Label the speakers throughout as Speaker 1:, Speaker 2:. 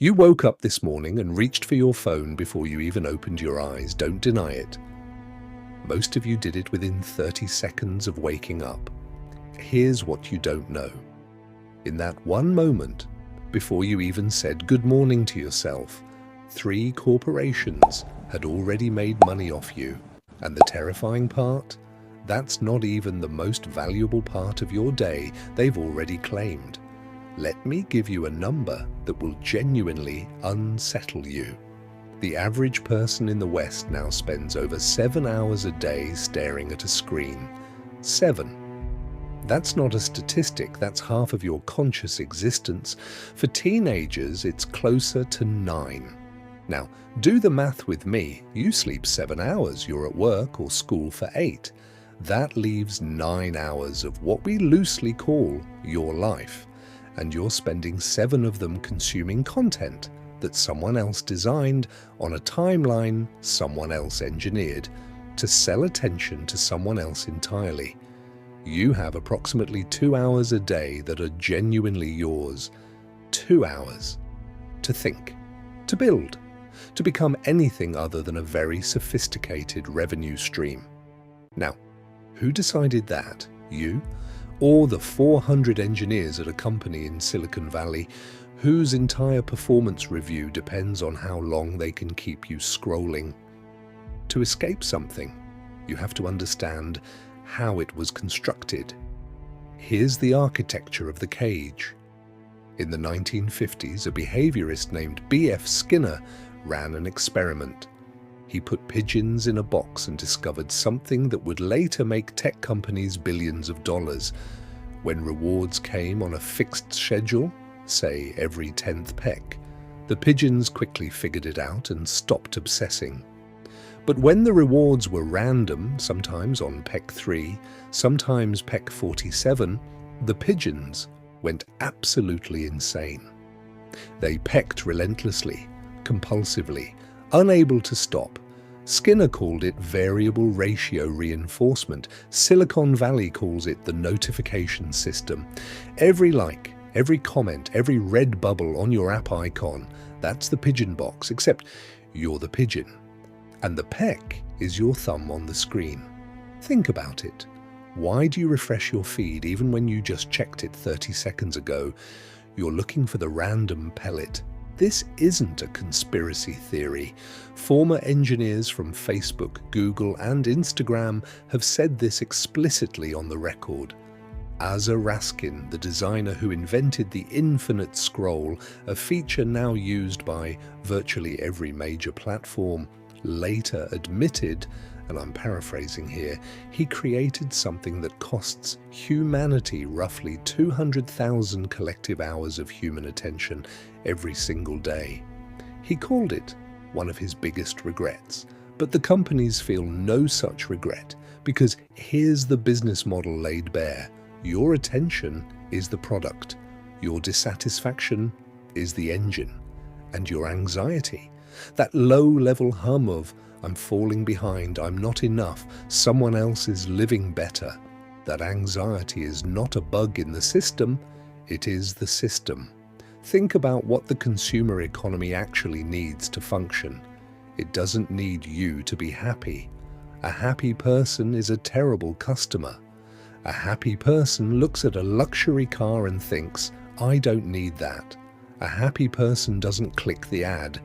Speaker 1: You woke up this morning and reached for your phone before you even opened your eyes. Don't deny it. Most of you did it within 30 seconds of waking up. Here's what you don't know. In that one moment, before you even said good morning to yourself, 3 corporations had already made money off you. And the terrifying part? That's not even the most valuable part of your day they've already claimed. Let me give you a number that will genuinely unsettle you. The average person in the West now spends over 7 hours a day staring at a screen. 7. That's not a statistic, that's half of your conscious existence. For teenagers, it's closer to 9. Now, do the math with me. You sleep 7 hours, you're at work or school for 8. That leaves 9 hours of what we loosely call your life. And you're spending 7 of them consuming content that someone else designed on a timeline someone else engineered to sell attention to someone else entirely. You have approximately 2 hours a day that are genuinely yours. 2 hours to think, to build, to become anything other than a very sophisticated revenue stream. Now, who decided that? You? Or the 400 engineers at a company in Silicon Valley whose entire performance review depends on how long they can keep you scrolling? To escape something, you have to understand how it was constructed. Here's the architecture of the cage. In the 1950s, a behaviorist named B.F. Skinner ran an experiment. He put pigeons in a box and discovered something that would later make tech companies billions of dollars. When rewards came on a fixed schedule, say every 10th peck, the pigeons quickly figured it out and stopped obsessing. But when the rewards were random, sometimes on peck 3, sometimes peck 47, the pigeons went absolutely insane. They pecked relentlessly, compulsively, unable to stop. Skinner called it variable ratio reinforcement. Silicon Valley calls it the notification system. Every like, every comment, every red bubble on your app icon, that's the pigeon box, except you're the pigeon. And the peck is your thumb on the screen. Think about it. Why do you refresh your feed even when you just checked it 30 seconds ago? You're looking for the random pellet. This isn't a conspiracy theory. Former engineers from Facebook, Google, and Instagram have said this explicitly on the record. Asa Raskin, the designer who invented the infinite scroll, a feature now used by virtually every major platform, later admitted, and I'm paraphrasing here, he created something that costs humanity roughly 200,000 collective hours of human attention every single day. He called it one of his biggest regrets, but the companies feel no such regret because here's the business model laid bare. Your attention is the product, your dissatisfaction is the engine, and your anxiety, that low-level hum of I'm falling behind, I'm not enough, someone else is living better. That anxiety is not a bug in the system, it is the system. Think about what the consumer economy actually needs to function. It doesn't need you to be happy. A happy person is a terrible customer. A happy person looks at a luxury car and thinks, I don't need that. A happy person doesn't click the ad.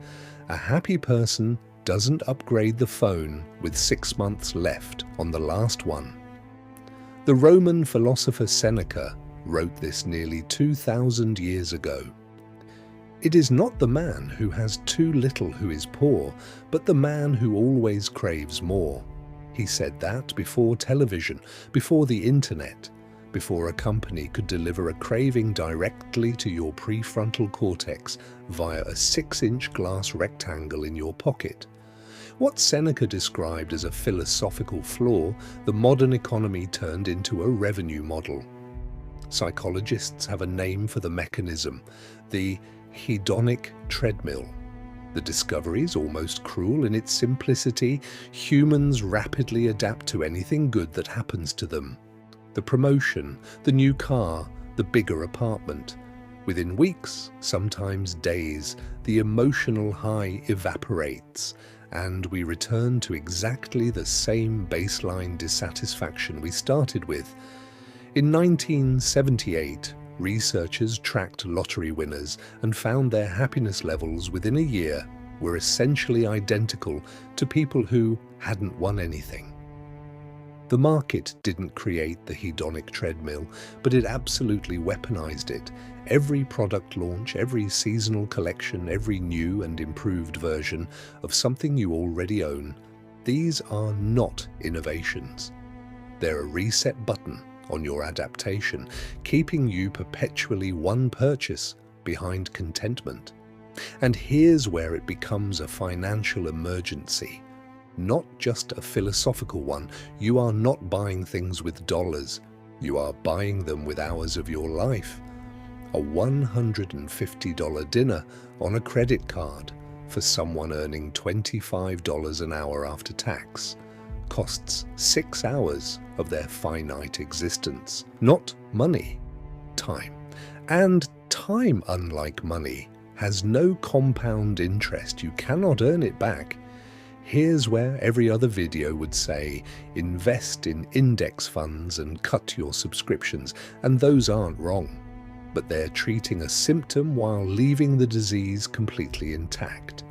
Speaker 1: A happy person doesn't upgrade the phone with 6 months left on the last one. The Roman philosopher Seneca wrote this nearly 2,000 years ago. It is not the man who has too little who is poor, but the man who always craves more. He said that before television, before the internet, before a company could deliver a craving directly to your prefrontal cortex via a 6-inch glass rectangle in your pocket. What Seneca described as a philosophical flaw, the modern economy turned into a revenue model. Psychologists have a name for the mechanism, the Hedonic Treadmill. The discovery is almost cruel in its simplicity. Humans rapidly adapt to anything good that happens to them. The promotion, the new car, the bigger apartment. Within weeks, sometimes days, the emotional high evaporates, and we return to exactly the same baseline dissatisfaction we started with. In 1978, researchers tracked lottery winners and found their happiness levels within a year were essentially identical to people who hadn't won anything. The market didn't create the hedonic treadmill, but it absolutely weaponized it. Every product launch, every seasonal collection, every new and improved version of something you already own, these are not innovations. They're a reset button on your adaptation, keeping you perpetually one purchase behind contentment. And here's where it becomes a financial emergency. Not just a philosophical one. You are not buying things with dollars. You are buying them with hours of your life. A $150 dinner on a credit card for someone earning $25 an hour after tax costs 6 hours of their finite existence. Not money, time. And time, unlike money, has no compound interest. You cannot earn it back. Here's where every other video would say, invest in index funds and cut your subscriptions, and those aren't wrong. But they're treating a symptom while leaving the disease completely intact.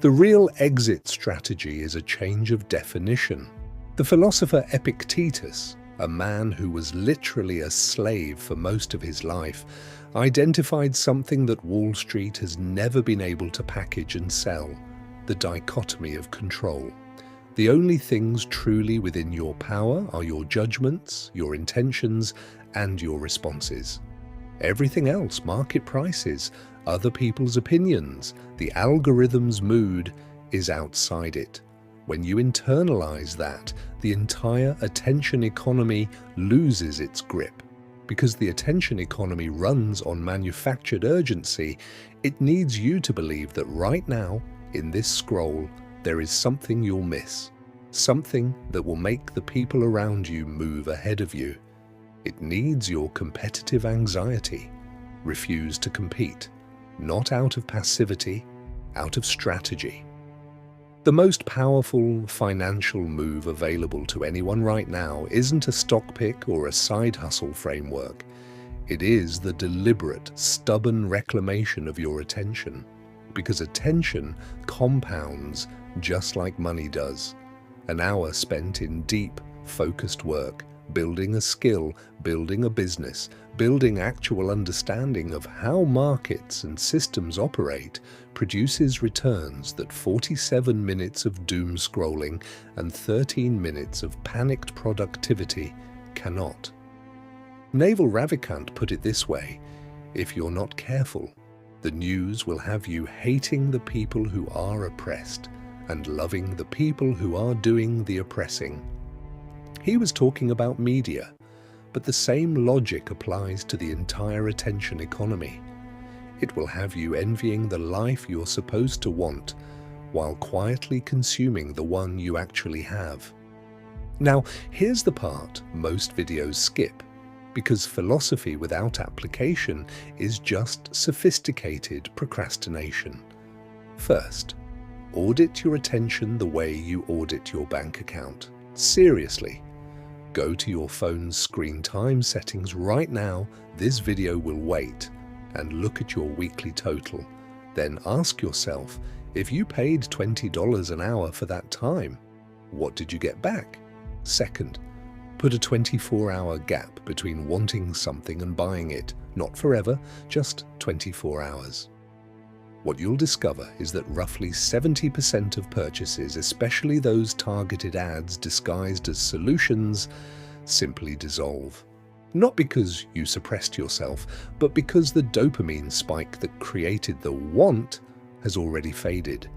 Speaker 1: The real exit strategy is a change of definition. The philosopher Epictetus, a man who was literally a slave for most of his life, identified something that Wall Street has never been able to package and sell: the dichotomy of control. The only things truly within your power are your judgments, your intentions, and your responses. Everything else, market prices, other people's opinions, the algorithm's mood, is outside it. When you internalize that, the entire attention economy loses its grip. Because the attention economy runs on manufactured urgency, it needs you to believe that right now, in this scroll, there is something you'll miss. Something that will make the people around you move ahead of you. It needs your competitive anxiety. Refuse to compete. Not out of passivity, out of strategy. The most powerful financial move available to anyone right now isn't a stock pick or a side hustle framework. It is the deliberate, stubborn reclamation of your attention. Because attention compounds just like money does. An hour spent in deep, focused work, building a skill, building a business, building actual understanding of how markets and systems operate, produces returns that 47 minutes of doom scrolling and 13 minutes of panicked productivity cannot. Naval Ravikant put it this way: if you're not careful, the news will have you hating the people who are oppressed and loving the people who are doing the oppressing. He was talking about media, but the same logic applies to the entire attention economy. It will have you envying the life you're supposed to want, while quietly consuming the one you actually have. Now, here's the part most videos skip, because philosophy without application is just sophisticated procrastination. First, audit your attention the way you audit your bank account. Seriously. Go to your phone's screen time settings right now. This video will wait, and look at your weekly total. Then ask yourself, if you paid $20 an hour for that time, what did you get back? Second, put a 24-hour gap between wanting something and buying it. Not forever, just 24 hours. What you'll discover is that roughly 70% of purchases, especially those targeted ads disguised as solutions, simply dissolve. Not because you suppressed yourself, but because the dopamine spike that created the want has already faded.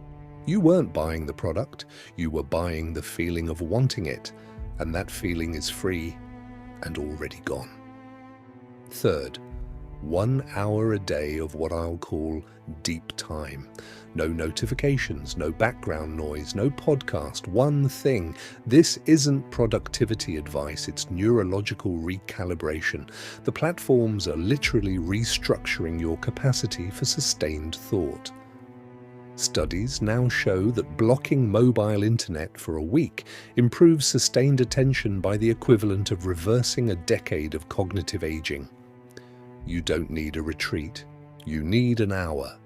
Speaker 1: You weren't buying the product, you were buying the feeling of wanting it, and that feeling is free and already gone. Third, 1 hour a day of what I'll call deep time. No notifications, no background noise, no podcast, one thing. This isn't productivity advice, it's neurological recalibration. The platforms are literally restructuring your capacity for sustained thought. Studies now show that blocking mobile internet for a week improves sustained attention by the equivalent of reversing a decade of cognitive aging. You don't need a retreat, you need an hour.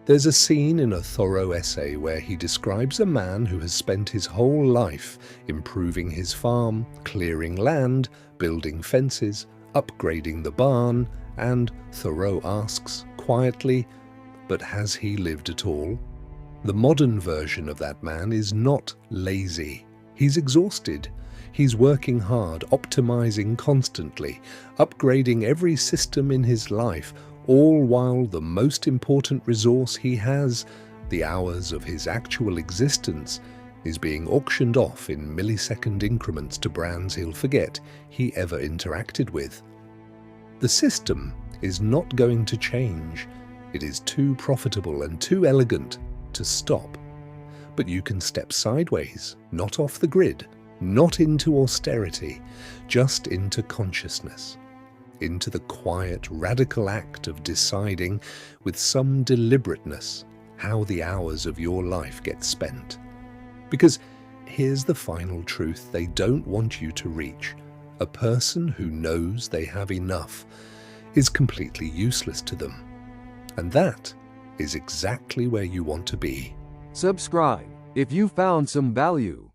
Speaker 1: There's a scene in a Thoreau essay where he describes a man who has spent his whole life improving his farm, clearing land, building fences, upgrading the barn, and Thoreau asks quietly, but has he lived at all? The modern version of that man is not lazy. He's exhausted. He's working hard, optimizing constantly, upgrading every system in his life, all while the most important resource he has, the hours of his actual existence, is being auctioned off in millisecond increments to brands he'll forget he ever interacted with. The system is not going to change. It is too profitable and too elegant to stop. But you can step sideways, not off the grid, not into austerity, just into consciousness, into the quiet, radical act of deciding with some deliberateness how the hours of your life get spent. Because here's the final truth they don't want you to reach. A person who knows they have enough is completely useless to them. And that is exactly where you want to be.
Speaker 2: Subscribe if you found some value.